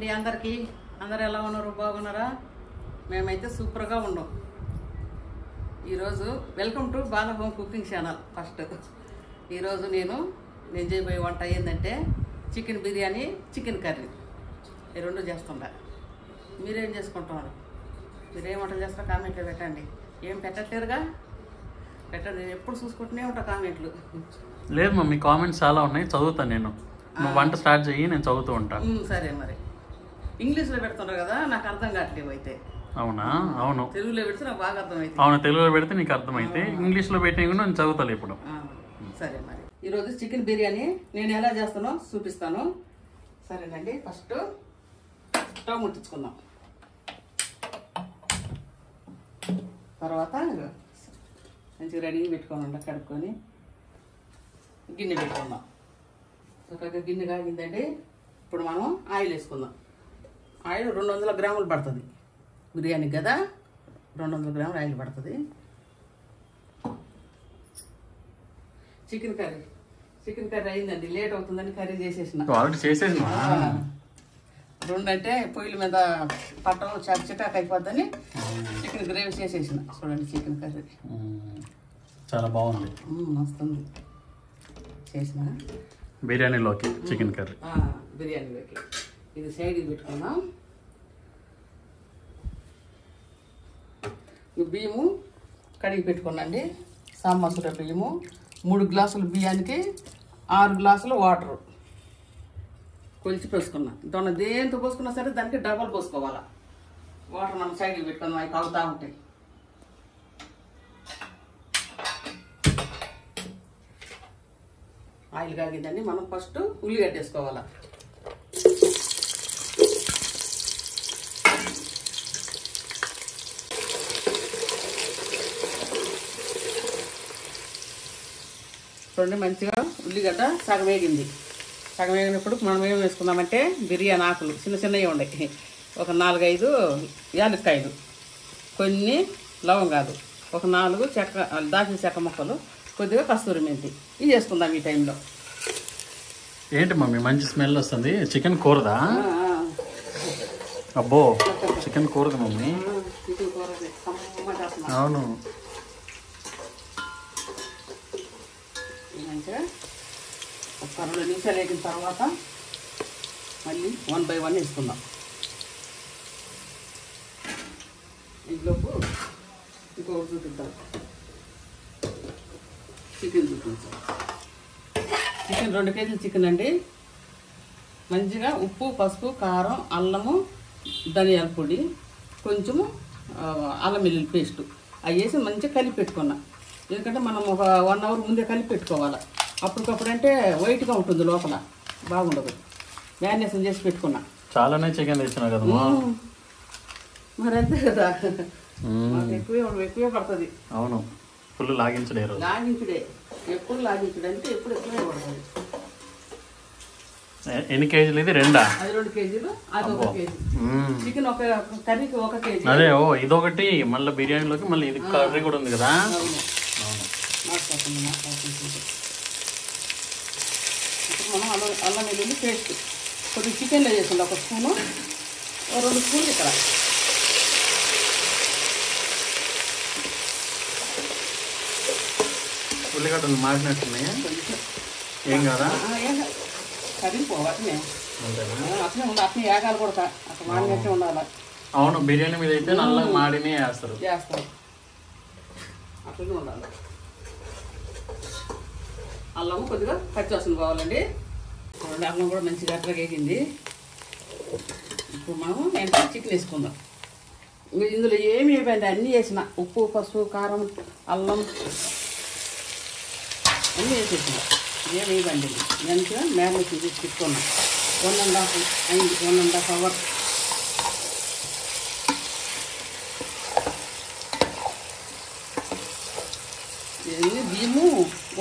అండి అందరికీ. అందరు ఎలా ఉన్నారు? బాగున్నారా? మేమైతే సూపర్గా ఉన్నాం. ఈరోజు welcome to Bala home cooking channel. First ఈరోజు నేను చేయబోయే వంట ఏంటంటే చికెన్ బిర్యానీ, చికెన్ కర్రీ, ఈ రెండు చేస్తుంటా. మీరేం చేసుకుంటున్నారు? మీరేం వంటలు చేస్తారో కామెంట్లో పెట్టండి. ఏం పెట్టట్లేరుగా? పెట్టండి, నేను ఎప్పుడు చూసుకుంటూనే ఉంటా కామెంట్లు. లేదు మమ్మీ, కామెంట్స్ చాలా ఉన్నాయి, చదువుతాను నేను. నువ్వు వంట స్టార్ట్ చెయ్యి, నేను చదువుతూ ఉంటాను. సరే. మరి ఇంగ్లీష్లో పెడుతుంటారు కదా, నాకు అర్థం కావట్లేవు. అయితే అవునా? అవును, తెలుగులో పెడితే నాకు బాగా అర్థమైతే. అవును, తెలుగులో పెడితే నీకు అర్థమైతే, ఇంగ్లీష్లో పెట్టిన కూడా నేను చదువుతాను ఇప్పుడు. సరే. మరి ఈరోజు చికెన్ బిర్యానీ నేను ఎలా చేస్తానో చూపిస్తాను. సరేనండి, ఫస్ట్ స్టవ్ ముట్టించుకుందాం. తర్వాత మంచిగా రెడీ పెట్టుకోనండి, కడుక్కొని గిన్నె పెట్టుకుందాం. చక్కగా గిన్నె కాగిందండి. ఇప్పుడు మనం ఆయిల్ వేసుకుందాం. ఆయిల్ 200 గ్రాములు పడుతుంది బిర్యానీకి కదా, 200 గ్రాములు ఆయిల్ పడుతుంది. చికెన్ కర్రీ అయిందండి, లేట్ అవుతుందని కర్రీ చేసేసిన. రెండంటే పొయ్యిల మీద పట్టం చికాకు అయిపోద్దని చికెన్ గ్రేవీ చేసేసిన. చూడండి, చికెన్ కర్రీ చాలా బాగుంది, వస్తుంది. చేసిన బిర్యానీలోకి చికెన్ కర్రీ. బిర్యానీలోకి ఇది సైడ్కి పెట్టుకుందాం. బియ్యము కడిగి పెట్టుకున్నాండి. సాంబాసుర బియ్యము 3 గ్లాసులు బియ్యానికి 6 గ్లాసులు వాటరు కొలిచి పోసుకున్నా. దాన్ని దేంతో పోసుకున్నా సరే దానికి డబల్ పోసుకోవాలా. వాటర్ మనం సైడ్కి పెట్టుకుందాం, అవి కాగుతూ ఉంటాయి. ఆయిల్ కాగిందండి, మనం ఫస్ట్ ఉల్లిగడ్డ వేసుకోవాలా. చూడండి, మంచిగా ఉల్లిగడ్డ సగం వేగింది. సగం వేగినప్పుడు మనం ఏం వేసుకుందామంటే బిర్యానీ ఆకులు చిన్నవి ఉన్నాయి, ఒక 4-5 యాలక్కాయలు, కొన్ని లవంగాలు, ఒక 4 దాచిన చెక్క ముక్కలు, కొద్దిగా కస్తూరి మెంతి, ఇవి వేసుకుందాం ఈ టైంలో. ఏంటి మమ్మీ మంచి స్మెల్ వస్తుంది? చికెన్ కూరదా? అబ్బో, చికెన్ కూరది మమ్మీ. చికెన్ కూర అవును. మంచిగా ఒక 2 నిమిషాలు వేగిన తర్వాత మళ్ళీ 1 by 1 వేసుకుందాం. ఇంట్లోపు ఇంకొకటి చూపిద్దాం. చికెన్ చూపించాం. చికెన్ 2 కేజీలు చికెన్ అండి. మంచిగా ఉప్పు, పసుపు, కారం, అల్లము, ధనియాల పొడి, కొంచెము అల్లం వెల్లుల్లి పేస్టు అవి వేసి మంచిగా కలిపి పెట్టుకున్నా. ఎందుకంటే మనం ఒక 1 అవర్ ముందే కలిపి పెట్టుకోవాలి. అప్పటికప్పుడు అంటే వైట్గా ఉంటుంది, లోపల బాగుండదు. మ్యారినేషన్ చేసి పెట్టుకున్నా. చాలానే చికెన్ తెచ్చినా కదమ్మా. మరి అంతే కదా, ఎక్కువే పడుతుంది. అవును, ఫుల్ లాగించుడే ఎప్పుడు లాగించుడే అంటే ఎప్పుడు ఎక్కువే పడుతుంది. ఎన్ని కేజీలు ఇది? 2? అది 2 కేజీలు, అది 1 కేజీ. చికెన్ ఒక కర్రీకి 1 కేజీ. అదే, ఓ ఇదొకటి, మళ్ళీ బిర్యానీలోకి మళ్ళీ ఇది కర్రీ కూడా ఉంది కదా. ఇప్పుడు మనం అల్లం వెల్లుల్లి పేస్ట్ కొద్దిగా చికెన్లో చేసింది 1 స్పూను, 2 స్పూన్లు ఇక్కడ. ఉల్లిగడ్డలు మారినట్టున్నాయా? ఏం కాదా? కరిగిపోవు అట్నే ఉండాలి, అట్నే ఏగాలి కూడా, అట్లా మాడినట్టే ఉండాలి. అవును, బిర్యానీ మీద అయితే నల్లగా మాడినే చేస్తారు. అట్లనే ఉండాలి. అల్లము కొద్దిగా పచ్చివాసన కావాలండి. అల్లం కూడా మంచిగా అట్లా వేగింది. ఇప్పుడు మనం చికెన్ వేసుకుందాం. ఇందులో ఏమి వేయండి, అన్నీ వేసిన. ఉప్పు, పసుపు, కారం, అల్లం అన్నీ వేసేసిన. ఏమి ఇవ్వండి, మంచిగా మ్యారినేషన్ చేసి పెట్టుకున్నాం. 1.5 అయింది, 1.5 అవర్. బియ్యము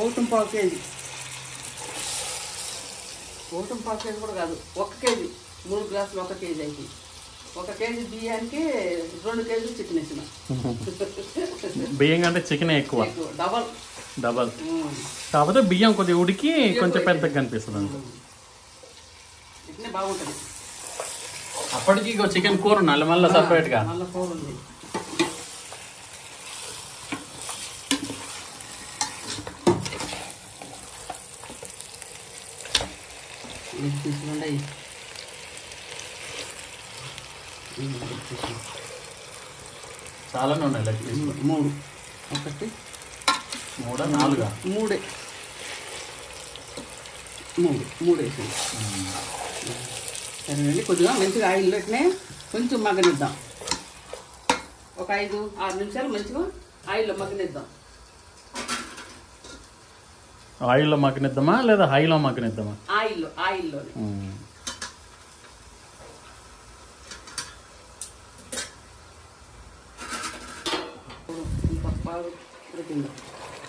1.5 కేజీ, 1.5 కేజీ కూడా కాదు, 1 కేజీ. 3 గ్లాసులు 1 కేజీ అయితే 1 కేజీ బియ్యానికి 2 కేజీలు చికెన్ వేసిన. బియ్యం కంటే చికెన్ ఎక్కువ, డబల్. కాకపోతే బియ్యం కొద్దిగా ఉడికి కొంచెం పెద్దగా కనిపిస్తుంది. చికెన్ బాగుంటుంది. అప్పటికి ఇగో చికెన్ కూర ఉండాలి మళ్ళీ సపరేట్గా. మళ్ళీ కూర ఉంది. తీసుకుంటాయి చాలానే ఉన్నాయి లెగ్ పీస్. 3 1 3 4 3 వేసింది. సరేనండి, కొద్దిగా మంచిగా ఆయిల్ పెట్టినే కొంచెం మగ్గనిద్దాం. ఒక 5-6 నిమిషాలు మంచిగా ఆయిల్లో మగ్గనిద్దాం. ఆయిల్లో మగ్గనిద్దామా లేదా హైలో మగ్గనిద్దామా? ఆయిల్లో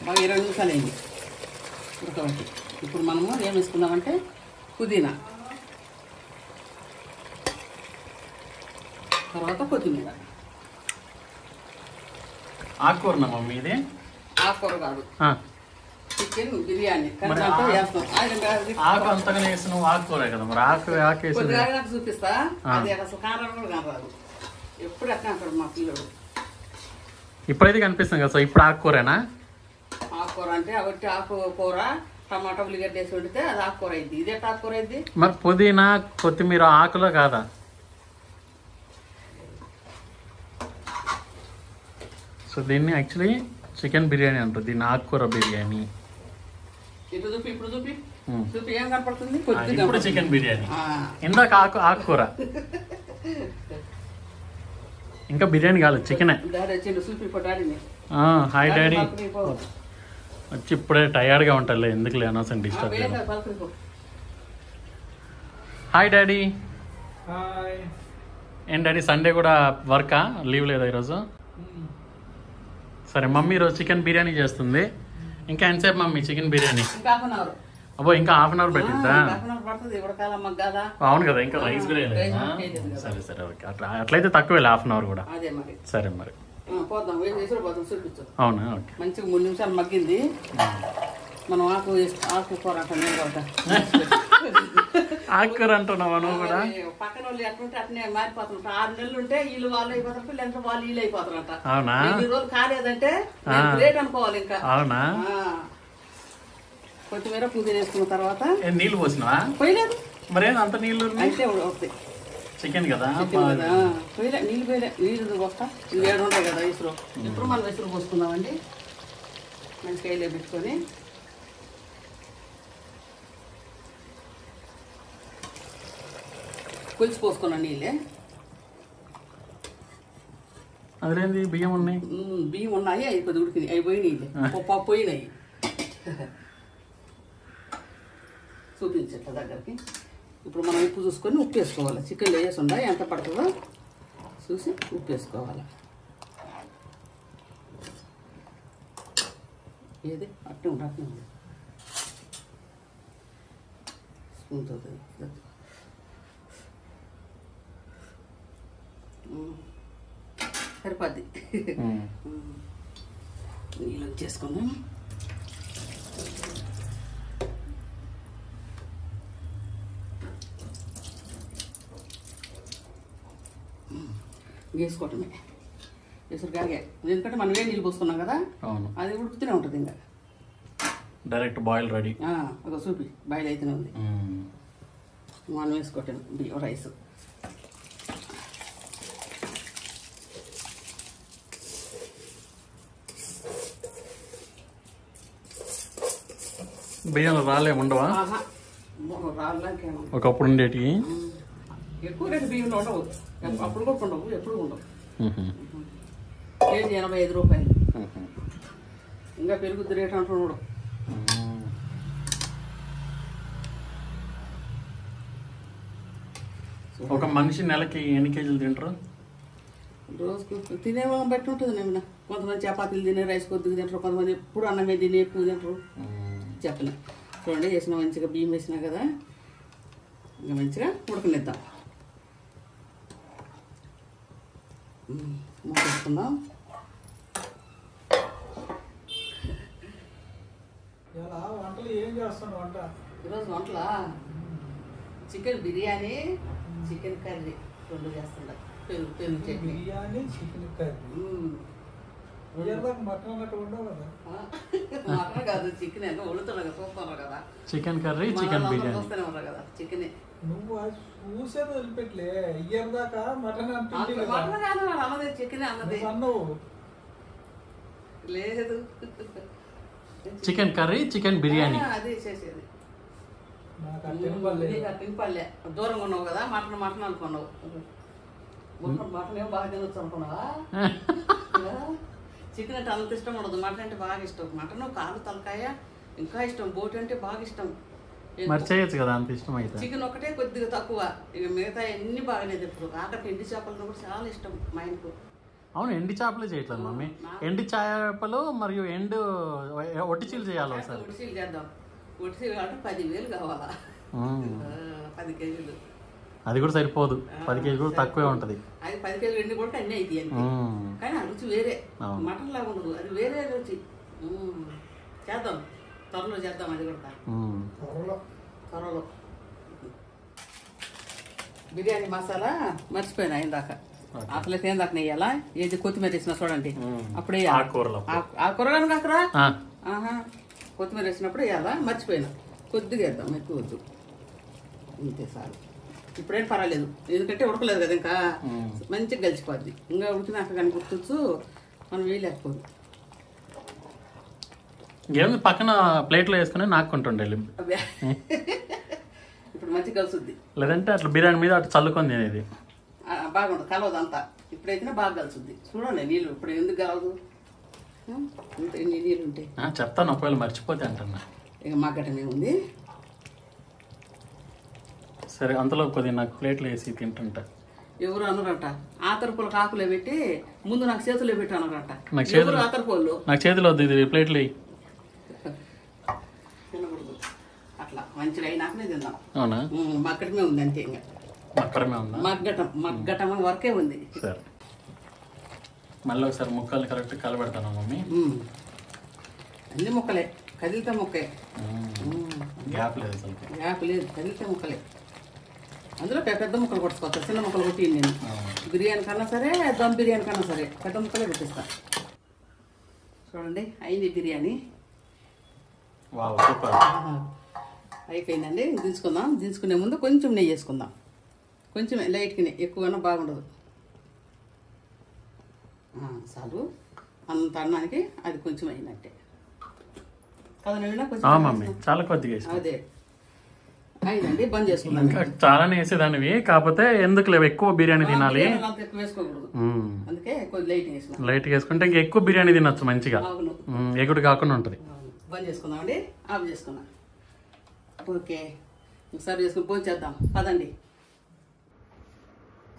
బాగా 20 నిమిషాలు అయింది ఉడకబట్టి. ఇప్పుడు మనము ఏం వేసుకుందామంటే పుదీనా, తర్వాత కొత్తిమీర. ఆకుకూరనా మమ్మీ ఇది? ఆకుకూర కాదు, చికెన్ బిర్యానీ. ఆకు అంతగా వేసి నువ్వు ఆకుకూరే కదా, మరి ఆకు వేసి నాకు చూపిస్తా. అది అసలు కారం కూడా కనరాదు. ఎప్పుడు అక్కడ అక్కడ మా పిల్లడు ఇప్పుడైతే కనిపిస్తుంది కదా. సో ఇప్పుడు ఆకుకూరేనా? ఆకుకూర అంటే ఒకటి ఆకుకూర టమాటా ఉల్లిగడ్డ వేసి వండితే అది ఆకుకూర అయింది. ఇదే ఆకుకూర అయింది. మరి పుదీనా కొత్తిమీర ఆకులో కాదా? సో దీన్ని యాక్చువల్లీ చికెన్ బిర్యానీ అంటారు, దీన్ని ఆకుకూర బిర్యానీ. ఇప్పుడు చూపి ఏం కనపడుతుంది? ఇప్పుడు చికెన్ బిర్యానీ, ఇందాక ఆకుకూర. ఇంకా బిర్యానీ కాలేదు, చికెనే. హాయ్ డాడీ వచ్చి ఇప్పుడే టయర్డ్గా ఉంటారులే, ఎందుకులే అనవసరం డిస్టర్బ్ చేయాలి. Hi daddy. ఏం డాడీ సండే కూడా వర్కా, లీవ్ లేదా ఈరోజు? సరే మమ్మీ ఈరోజు చికెన్ బిర్యానీ చేస్తుంది. ఇంకా ఎంతసేపు మమ్మీ చికెన్ బిర్యానీ? అబ్బో ఇంకా హాఫ్ అన్ అవర్ పెట్టిద్దా? అవును కదా, ఇంకా రైస్ కూడా లేదు. సరే సరే ఓకే, అట్లయితే తక్కువే హాఫ్ అన్ అవర్ కూడా. సరే మరి అవునా? ఓకే. మంచిగా 3 నిమిషాలు మగ్గింది. మనం ఆకుకూర ఆకుకూర అంటున్నావా నువ్వు కూడా? పక్కన వాళ్ళు ఎట్లుంటే అట్నే మారిపోతుంటారు. 6 నెలలు ఉంటే వీళ్ళు వాళ్ళు అయిపోతారు, పిల్లలు వాళ్ళు వీళ్ళు అయిపోతారంట. అవునా? 2 రోజులు కాలేదంటే గ్రేట్ అనుకోవాలి. ఇంకా అవునా? కొత్తిమీర పుదీనా వేసుకున్న తర్వాత నీళ్ళు పోసినావా? పోయలేదు. మరేం అంత నీళ్ళు అయితే వస్తాయి, చికెన్ కదా. పోయలే నీళ్ళు, నీళ్ళు వస్తా. ఇవి 7 ఉంటాయి కదా ఇసురు. ఇప్పుడు మనం ఇసురు పోసుకుందామండి. మంచిగా వేలే పెట్టుకొని కొలిసి పోసుకున్నాం నీళ్ళే. అదేంది బియ్యం ఉన్నాయి? బియ్యం ఉన్నాయి, అవి కొద్ది ఉడికినాయి, అవి పోయినాయి, పోయినాయి. చూపించట్ల దగ్గరికి. ఇప్పుడు మనం ఉప్పు చూసుకొని ఉప్పు వేసుకోవాలి. చికెన్లో వేసి ఉందా ఎంత పడుతుందో చూసి ఉప్పు వేసుకోవాలి. ఏది అట్నే ఉంది స్పూన్తో సరిపోద్ది. నీళ్ళు వచ్చేసుకుందాం. వేసుకోవటమే ఎసురుగాగే, ఎందుకంటే మనం ఏ నీళ్ళు పోసుకున్నాం కదా, అది ఉడుకుతూనే ఉంటుంది. ఇంకా డైరెక్ట్ బాయిల్ రెడీ. ఒక చూపి బాయిల్ అయితేనే ఉంది. మనం వేసుకోవటం బియ్యం రైస్. బియ్యం రాళ్ళే ఉండవా? రాళ్ళకేమో ఒకప్పుడు ఉండేటి. ఎక్కువ రేటు బియ్యంలో ఉండవు, అప్పుడు కూడా ఉండవు, ఎప్పుడు ఉండవు. కేజీ 85 రూపాయలు. ఇంకా పెరుగుద్ది రేటు అంటున్నాడు. ఒక మనిషి నెలకి ఎన్ని కేజీలు తింటారు? రోజుకు తినే వాళ్ళని బట్టి ఉంటుంది. నేను కొంతమంది చపాతీలు తినే, రైస్ కొద్దిగా తింటారు, కొంతమంది ఎప్పుడు అన్నమే తిని ఎక్కువ తింటారు. చెప్పలే. చూడండి వేసిన మంచిగా బియ్యం వేసినా కదా, ఇంకా మంచిగా ఉడకనిద్దాం. మూసేసుకుందాం. ఈరోజు వంటలా చికెన్ బిర్యానీ, చికెన్ కర్రీ రెండు చేస్తుండ పెరుగు chutney biryani chicken curry mutton అన్నట్టు ఉండవు కదా. మటన్ కాదు చికెన్ అంటే వండుతున్నావు చూస్తున్నారు కదా. చికెన్ కర్రీ చికెన్ బిర్యానీ చూస్తూనే ఉన్నారు కదా చికెన్. నువ్వు చూసేది వదిలిపెట్టలే ఇయ్యర్ దాకా మటన్ అంటుంటే కదా. మటన్ కాదు వాడు అన్నది చికెన్ అన్నది అన్నవు లేదు. చికెన్ కర్రీ చికెన్ బిర్యానీ అది చేసేది. నాకు అట్టెనపల్లే తినపల్లె దూరంగా ఉన్నావు కదా మటన్ మటన్ అనుకున్నావు. మటన్ ఏమో బాగా తినొచ్చు అనుకున్నావా? చికెన్ అంటే అంత ఇష్టం ఉండదు, మటన్ అంటే బాగా ఇష్టం. మటన్ కాలు తలకాయ ఇంకా ఇష్టం, బోటి అంటే బాగా ఇష్టం. మరి చేయొచ్చు కదా అంత ఇష్టం అయితే. చికెన్ ఒకటే కొద్దిగా తక్కువ, ఇక మిగతా అన్ని బాగానే తిప్పుడు. ఆఖరికి ఎండి చేపలు కూడా చాలా ఇష్టం మా ఇంటికి. అవును, ఎండి చేపలే చేయట్లేదు మమ్మీ. ఎండి చేపలు మరియు ఒట్టి చీలు చేయాలి ఒకసారి. ఒడిసీలు చేద్దాం. ఒడిసీలు అంటే 10,000 కావాలా? 10 కేజీలు. అది కూడా సరిపోదు, 10 కేజీలు కూడా తక్కువే ఉంటుంది. అది 10 కేజీలు ఎండి కూడా అన్నీ అవుతాయి అంతే. కానీ ఆ రుచి వేరే, మటన్ లాగా ఉండదు, అది వేరే రుచి. చేద్దాం, త్వరలో చేద్దాం. అది కూడా త్వరలో. బిర్యానీ మసాలా మర్చిపోయినా ఇందాక. అసలు ఏం దాకా నెయ్యాలా? ఏది కొత్తిమీర వేసినా చూడండి అప్పుడే ఆకుకూర కానీ కాకరా. కొత్తిమీర వేసినప్పుడు వేయాలా? మర్చిపోయినా. కొద్దిగా వేద్దాం, ఎక్కువ వద్దు, ఇంతే సార్. ఇప్పుడేం పర్వాలేదు, ఎందుకంటే ఉడకలేదు కదా ఇంకా, మంచిగా గలిచిపోద్ది. ఇంకా ఉడికినాక కానీ గుర్తొచ్చు మనం వేయలేకపోదు. ఏమి పక్కన ప్లేట్లో వేసుకుని నాకుంటుండే ఇప్పుడు మంచిగా కలుసుద్ది. లేదంటే అట్లా బిర్యానీ మీద అట్లా చల్లుకొని తినేది బాగుంటుంది, కలవదు అంతా. ఇప్పుడైతేనే బాగా కలుసుద్ది. చూడండి నీళ్ళు ఇప్పుడు ఎందుకు కలవదు, ఎన్ని నీళ్ళు ఉంటాయి. చెప్తాను, ఒకవేళ మర్చిపోతే అంటున్నా. ఇక మగ్గటమే ఉంది. సరే, అంతలో కొద్దిగా నాకు ప్లేట్లు వేసి తింటుంటా. ఎవరు అనరట ఆతరపూల ఆకులే పెట్టి ముందు నాకు చేతుల్లో పెట్టి అనరట. నాకు చేతులు ఆతరపూలు నాకు చేతిలో వద్దు, ఇది ప్లేట్లు తినకూడదు. అట్లా మంచిగా అయినాకనే తిందాం. అవునా? మగ్గటమే ఉంది అంతే. ఇంకా అక్కడమే ఉందా? మగ్గటం వరకే ఉంది. సరే, మళ్ళీ ఒకసారి ముక్కల్ని కరెక్ట్ కలబెడతాను మమ్మీ. అన్ని ముక్కలే, కదిలితే ముక్కే, గ్యాప్ లేదు అసలు. గ్యాప్ లేదు, కదిలితే ముక్కలే. అందులో పెద్ద ముక్కలు కొట్టుకోవచ్చు, చిన్న ముక్కలు కొట్టి నేను బిర్యానీ కన్నా సరే, దమ్ బిర్యానీ కన్నా సరే పెద్ద ముక్కలే కొట్టిస్తా. చూడండి అయింది బిర్యానీ. Wow, super. అయిపోయిందండి. దించుకుందాం. దించుకునే ముందు కొంచెం నెయ్యి వేసుకుందాం. కొంచెం లైట్గా, ఎక్కువైనా బాగుండదు. చాలు, అంత అన్నానికి అది కొంచెం అయినట్టే కదా. నవ్వినా కొంచెం చాలా కొద్దిగా అదే అయిందండి. బంద్ చేసుకుందాం. ఇంకా చాలానే వేసేదానివి, కాకపోతే ఎందుకు లేవు, ఎక్కువ బిర్యానీ తినాలి, అంత ఎక్కువ వేసుకోకూడదు. అందుకే కొంచెం లైట్ వేసుకుంటే ఇంకా ఎక్కువ బిర్యానీ తినొచ్చు మంచిగా, ఎగుడు కాకుండా ఉంటుంది. బంద్ చేసుకుందామండి. ఆఫ్ చేసుకుందాం. ఓకే, సర్వ్ చేసుకుని భోజనం చేద్దాం పదండి.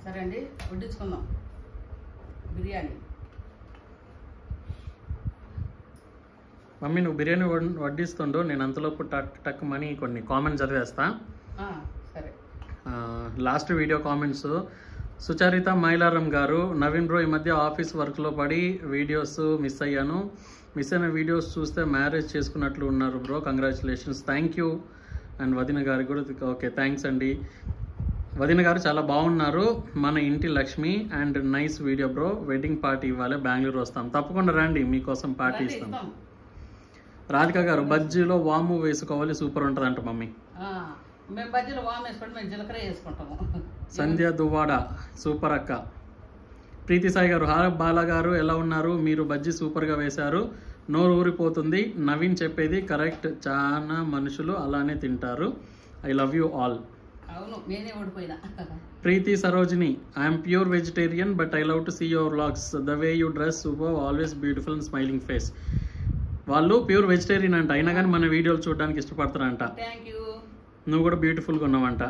సరే అండి, వడ్డించుకుందాం బిర్యానీ. మమ్మీ, నువ్వు బిర్యానీ వడ్డిస్తుండు, నేను అంతలోపు టక్ టక్ మనీ కొన్ని కామెంట్స్ చదివేస్తా. సరే. Last video comments. Sucharita Mylaram గారు, నవీన్ బ్రో ఈ మధ్య ఆఫీస్ వర్క్లో పడి వీడియోస్ మిస్ అయ్యాను. మిస్ అయిన వీడియోస్ చూస్తే మ్యారేజ్ చేసుకున్నట్లు ఉన్నారు bro, congratulations. Thank you. And వదిన గారికి కూడా ఓకే, థ్యాంక్స్ అండి. వదిన గారు చాలా బాగున్నారు, మన ఇంటి Lakshmi. And nice video bro, wedding party ఇవ్వాలి, బెంగళూరు వస్తాం. తప్పకుండా రండి, మీకోసం పార్టీ ఇస్తాం. రాధిక గారు, బజ్జీలో వాము వేసుకోవాలి, సూపర్ ఉంటుంది అంట మమ్మీ. మేము బజ్జీలో వాము వేసుకుంటే మేము జీలకర్ర వేసుకుంటాము. సంధ్య దువ్వాడ, సూపర్ అక్క. ప్రీతి సాయి గారు, హాయ్ బాలా గారు ఎలా ఉన్నారు, మీరు బజ్జీ సూపర్గా వేశారు, నోరు ఊరిపోతుంది. నవీన్ చెప్పేది కరెక్ట్, చాలా మనుషులు అలానే తింటారు. I love you all. అవును, నేనే ఓడిపోయినా. Preethi Sarojini, I'm pure vegetarian but I love to see your vlogs, the way you dress super, always beautiful and smiling face. వాళ్ళు ప్యూర్ వెజిటేరియన్ అంట, అయినా కానీ మన వీడియోలు చూడడానికి ఇష్టపడతారంట. నువ్వు కూడా బ్యూటిఫుల్గా ఉన్నావంట,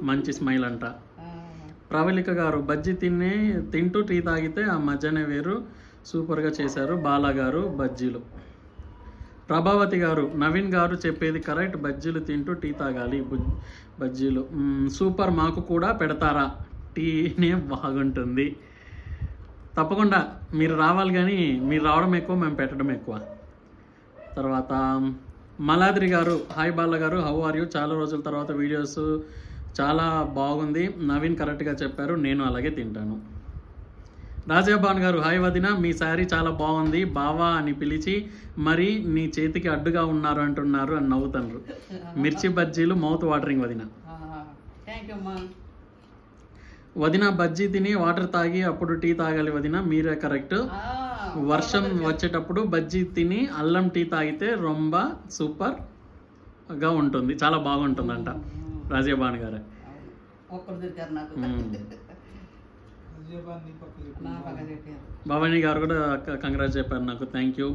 మంచి స్మైల్ అంట. ప్రవళిక గారు, బజ్జీ తింటూ టీ తాగితే ఆ మధ్యనే వేరు, సూపర్గా చేశారు బాలా గారు బజ్జీలు. ప్రభావతి గారు, నవీన్ గారు చెప్పేది కరెక్ట్, బజ్జీలు తింటూ టీ తాగాలి, బజ్జీలు సూపర్, మాకు కూడా పెడతారా, టీనే బాగుంటుంది. తప్పకుండా మీరు రావాలి, కానీ మీరు రావడం ఎక్కువ, మేము పెట్టడం ఎక్కువ. తర్వాత మలాద్రి గారు, హాయ్ బాల గారు, హౌ ఆర్ యూ, చాలా రోజుల తర్వాత వీడియోస్ చాలా బాగుంది. నవీన్ కరెక్ట్గా చెప్పారు, నేను అలాగే తింటాను. రాజాబాన్ గారు, హాయ్ వదిన, మీ శారీ చాలా బాగుంది, బావా అని పిలిచి మరి నీ చేతికి అడ్డుగా ఉన్నారు అంటున్నారు అని నవ్వుతున్నారు. మిర్చి బజ్జీలు మౌత్ వాటరింగ్ వదిన. థ్యాంక్ యూ అమ్మా. వదిన బజ్జీ తిని వాటర్ తాగి అప్పుడు టీ తాగాలి వదిన, మీరే కరెక్ట్. వర్షం వచ్చేటప్పుడు బజ్జీ తిని అల్లం టీ తాగితే రొంబ సూపర్ గా ఉంటుంది, చాలా బాగుంటుందంట రాజాబాన్ గారు. ఒక్కరు దొరికారు నాకు. భవానీ గారు కూడా కంగ్రాట్స్ చెప్పారు నాకు, థ్యాంక్ యూ.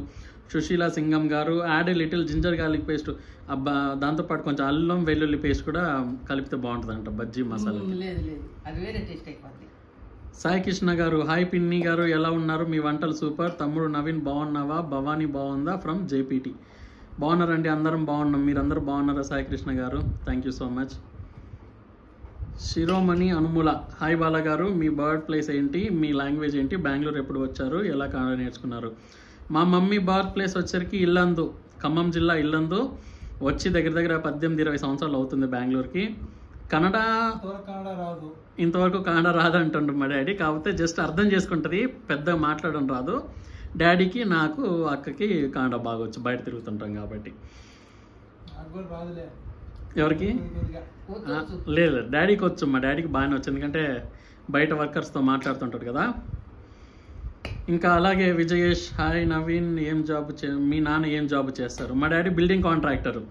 సుశీల సింగం గారు, add a little ginger garlic paste, అబ్బా దాంతోపాటు కొంచెం అల్లం వెల్లుల్లి పేస్ట్ కూడా కలిపితే బాగుంటుందంట బజ్జీ మసాలా. లేదు లేదు, అది వేరే టేస్ట్ అయిపోద్ది. సాయి కృష్ణ గారు, హాయ్ పిన్ని గారు, ఎలా ఉన్నారు, మీ వంటలు సూపర్. తమ్ముడు నవీన్ బాగున్నావా, భవానీ బాగుందా ఫ్రమ్ జేపీటీ. బాగున్నారండి, అందరం బాగున్నాం, మీరందరూ బాగున్నారా సాయి కృష్ణ గారు, thank you so much. Shiromani Anumula, hi Bala గారు, మీ బర్త్ ప్లేస్ ఏంటి, మీ లాంగ్వేజ్ ఏంటి, బెంగళూరు ఎప్పుడు వచ్చారు, ఎలా కన్నడ నేర్చుకున్నారు. మా మమ్మీ బర్త్ ప్లేస్ వచ్చరికి ఇల్లందు, ఖమ్మం జిల్లా ఇల్లందు. వచ్చి దగ్గర దగ్గర 18-20 సంవత్సరాలు అవుతుంది బెంగళూరుకి. కన్నడ రాదు, ఇంతవరకు కన్నడ రాదు అంటుండ్రు మా డాడీ, కాకపోతే జస్ట్ అర్థం చేసుకుంటుంది, పెద్దగా మాట్లాడడం రాదు. డాడీకి నాకు అక్కకి కన్నడ బాగా వచ్చు, బయట తిరుగుతుంటాం కాబట్టి. ఎవరికి లేదు, డాడీకి వచ్చు, మా డాడీకి బాగానే వచ్చు, ఎందుకంటే బయట వర్కర్స్తో మాట్లాడుతుంటాడు కదా. ఇంకా అలాగే విజయేష్, హాయ్ నవీన్, ఏం జాబ్ మీ నాన్న ఏం జాబ్ చేస్తారు. మా daddy building contractor.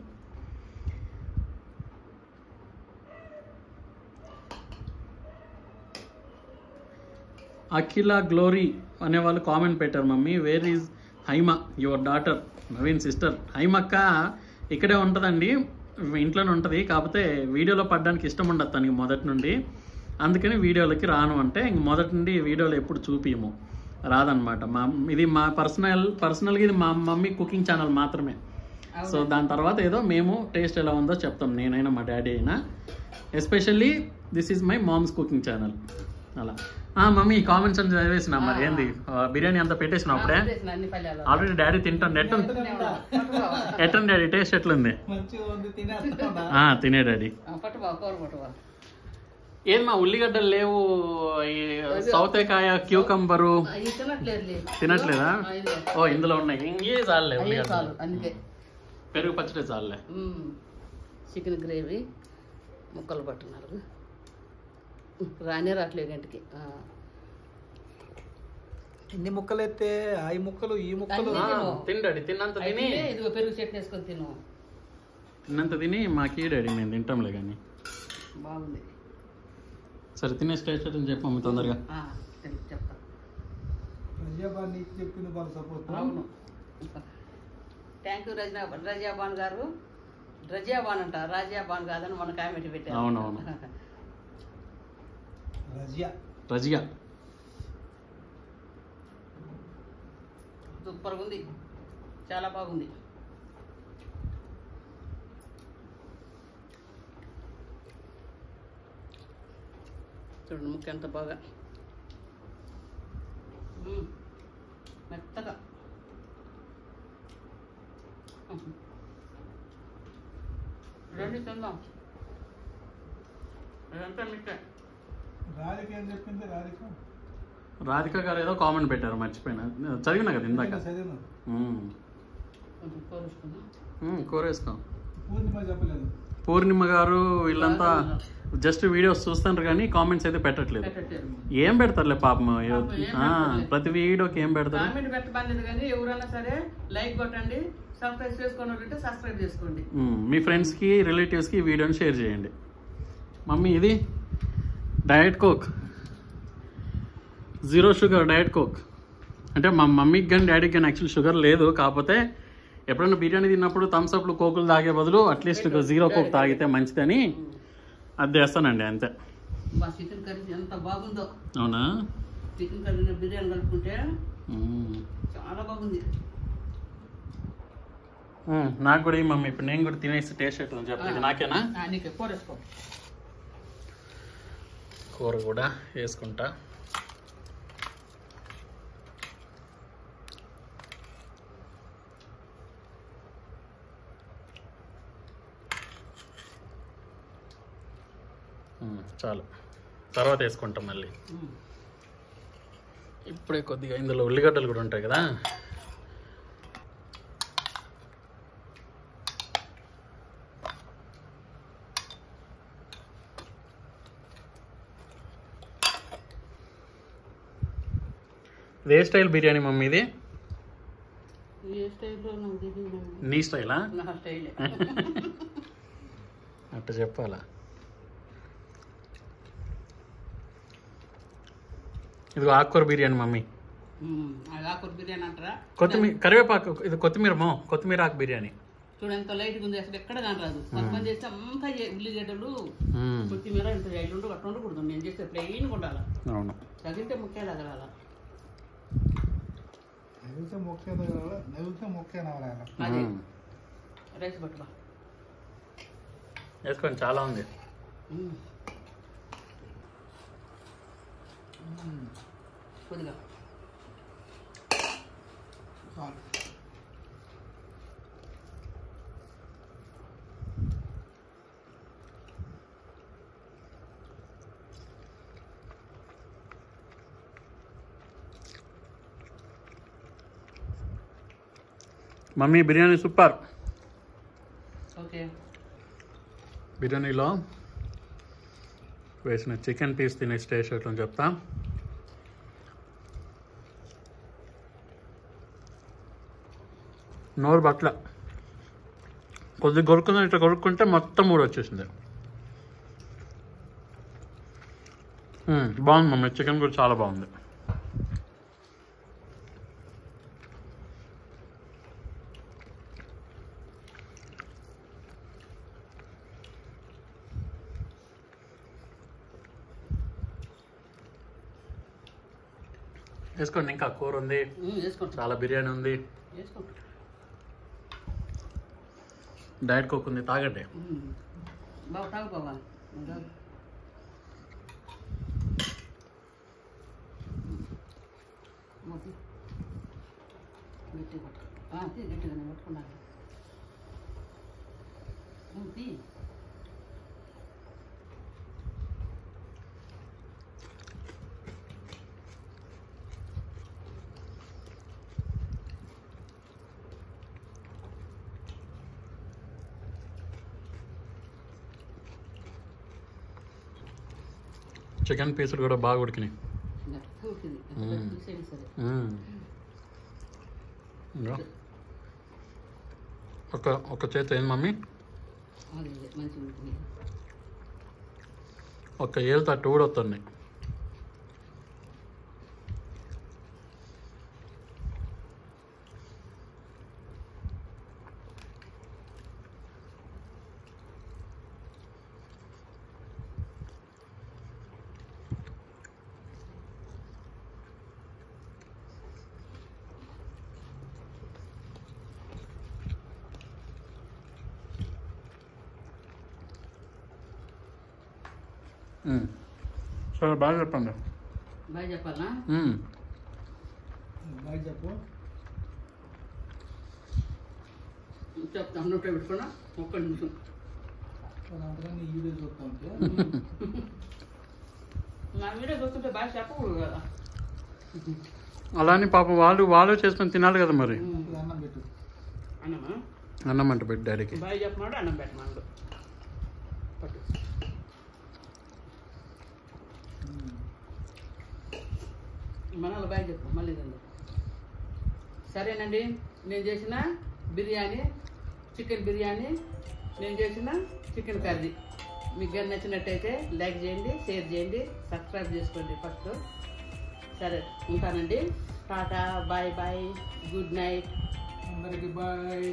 Akhila Glory అనే వాళ్ళు కామెంట్ పెట్టారు, mummy where is Haima your daughter, Naveen sister. హైమక్క ఇక్కడే ఉంటుందండి, ఇంట్లోనే ఉంటుంది, కాకపోతే వీడియోలో పడడానికి ఇష్టం ఉండదు తనకి మొదటి నుండి, అందుకని వీడియోలకి రాను. అంటే ఇంక మొదటి నుండి వీడియోలో ఎప్పుడు చూపియము, రాదనమాట. ఇది మా పర్సనల్గా ఇది మా మమ్మీ కుకింగ్ ఛానల్ మాత్రమే. సో దాని తర్వాత ఏదో మేము టేస్ట్ ఎలా ఉందో చెప్తాం, నేనైనా మా డాడీ అయినా. Especially this is my mom's cooking channel. అలా మమ్మీ కామెంట్స్ అని చదివేసిన, మరి ఏంది బిర్యానీ అంతా పెట్టేసిన అప్పుడే ఆల్రెడీ డాడీ తింటాను. ఎట్టుంది డాడీ, టేస్ట్ ఎట్లుంది? తినే డాడీ. ఏది మా ఉల్లిగడ్డలు లేవు, సౌతేకాయ, క్యూకంబరు తినట్లేదా? ఓ ఇందులో ఉన్నాయి, ఇంకే చాలులే ఉల్లిగడ్డలు, పెరుగు పచ్చడి చాలులే. చికెన్ గ్రేవీ ముక్కలు పట్టున్నారు, రానే రాట్లే గంటకి. ఎన్ని ముక్కలు అయితే ఆ ముక్కలు ఈ ముక్కలు తిండాడి, తిన్నంత తిని ఇదిగో పెరుగు చట్నీ వేసుకొని తిను, తిన్నంత తిని మాకీ డాడీ, మేము తింటాంలే కానీ. బాగుంది. సరే తినే స్టేట్ అని చెప్పమ్మ తొందరగా. చెప్తా. అవును, థ్యాంక్ యూ రజియాబాన్ గారు. రజియాబాన్ అంట, రాజియాబాన్ కాదని మన కామెంట్ పెట్టారు. అవునవును, రజియా సూపర్గా ఉంది, చాలా బాగుంది. చూడండి ముక్క ఎంత బాగా మెత్తగా. రండి తిందాం. ఇదంతా మిట్టే. రాధిక గారు ఏదో కామెంట్ పెట్టారు, మర్చిపోయినా, చదివినా కదా ఇందాక. కూర వేసుకో. పూర్ణిమ గారు వీళ్ళంతా జస్ట్ వీడియోస్ చూస్తున్నారు కానీ కామెంట్స్ అయితే పెట్టట్లేదు. ఏం పెడతారులే పాపం, ప్రతి వీడియోకి ఏం పెడతారు. కామెంట్ పెట్టలేదు కానీ ఎవరైనా సరే లైక్ కొట్టండి, సబ్స్క్రైబ్ చేసుకోండి, సబ్స్క్రైబ్ చేసుకోండి. మీ ఫ్రెండ్స్కి రిలేటివ్స్కి ఈ వీడియోని షేర్ చేయండి. మమ్మీ ఇది diet coke, 0 sugar diet coke. అంటే మా మమ్మీకి కానీ డాడీకి కానీ యాక్చువల్ షుగర్ లేదు, కాకపోతే ఎప్పుడైనా బిర్యానీ తిన్నప్పుడు థమ్స్అప్లు కోకులు తాగే బదులు అట్లీస్ట్ 0 కోక్ తాగితే మంచిదని అది చేస్తానండి, అంతే. మా చికెన్ కర్రీ ఎంత బాగుందో. అవునా? చికెన్ కర్రీ బిర్యానీ కలుపుకుంటే చాలా బాగుంది. నాకు కూడా ఈ మమ్మీ, ఇప్పుడు నేను కూడా తినేసి టేస్ట్ అవుతుంది చెప్పండి. నాకేనా? నీకు కూర వేసుకో. కూర కూడా వేసుకుంటా. చాలు, తర్వాత వేసుకుంటాం మళ్ళీ. ఇప్పుడే కొద్దిగా ఇందులో ఉల్లిగడ్డలు కూడా ఉంటాయి కదా. ఇది ఏ స్టైల్ బిర్యానీ మమ్మీ ఇది? నీ స్టైలా? అట్ట చెప్పాలా? ఇది ఆకుకూర బిర్యానీ మమ్మీ. ఆకుకూర బిర్యానీ అంటారా? కొత్తిమీర కరివేపాకు, ఇది కొత్తిమీర ఆకు బిర్యానీ. చూడు ఎంత లైట్గా ఉంది, అసలు ఎక్కడ కానరాదు. కొంతమంది చేస్తే అంతా ఉల్లిగడ్డలు కొత్తిమీర ఇంత ఎల్లుండు అట్లా ఉండకూడదు. నేను చేస్తే ప్లెయిన్గా ఉండాలి. అవును, తగిలితే ముఖ్యాలు తగలాల. అదే రైస్ పట్టుకో వేసుకోండి, చాలా ఉంది. కొద్దిగా మమ్మీ బిర్యానీ సూపర్. ఓకే, బిర్యానీలో వేసిన చికెన్ పీస్ తినే టేస్ట్ ఎట్లా చెప్తా. నోరు బట్ల కొద్దిగా కొరుకుందా, ఇట్లా కొరుక్కుంటే మొత్తం మూడు వచ్చేసింది. బాగుంది మమ్మీ, చికెన్ కూడా చాలా బాగుంది. వేసుకోండి, ఇంకా కూర ఉంది, చాలా బిర్యానీ ఉంది, డైట్ కోక్ ఉంది, తాగండి. బాగా తాగుకోవా. గట్టిగా పట్టుకున్నాను. చికెన్ పీసులు కూడా బాగా ఉడికినాయి. ఒక చేతి ఏంది మమ్మీ, ఒక ఏళ్ళు తట్టు కూడా వస్తున్నాయి. సరే, బాగా చెప్పండి. బాగా చెప్పాలా? బాగా చెప్పు. చెప్తాను, నోట్ పెట్టుకున్నా. ఒక్క నిమిషం. నీ వీడియో చూస్తా ఉంటే నా వీడియో చూస్తుంటే బాగా చెప్పకూడదు కదా. అలానే పాపం వాళ్ళు చేసుకొని తినాలి కదా మరి. అన్నం పెట్టు. అన్నమా? అన్నం అంట పెట్టి డాడీకి. బాగా చెప్పమాడు, అన్నం పెట్టమాడు. పట్టు. మనలో బాగా చెప్పు మళ్ళీ రండి. సరేనండి, నేను చేసిన బిర్యానీ, చికెన్ బిర్యానీ, నేను చేసిన చికెన్ కర్రీ మీకు కానీ నచ్చినట్టయితే లైక్ చేయండి, షేర్ చేయండి, సబ్స్క్రైబ్ చేసుకోండి ఫస్ట్. సరే, ఉంటానండి. Tata, bye bye, good night అందరికి బాయ్.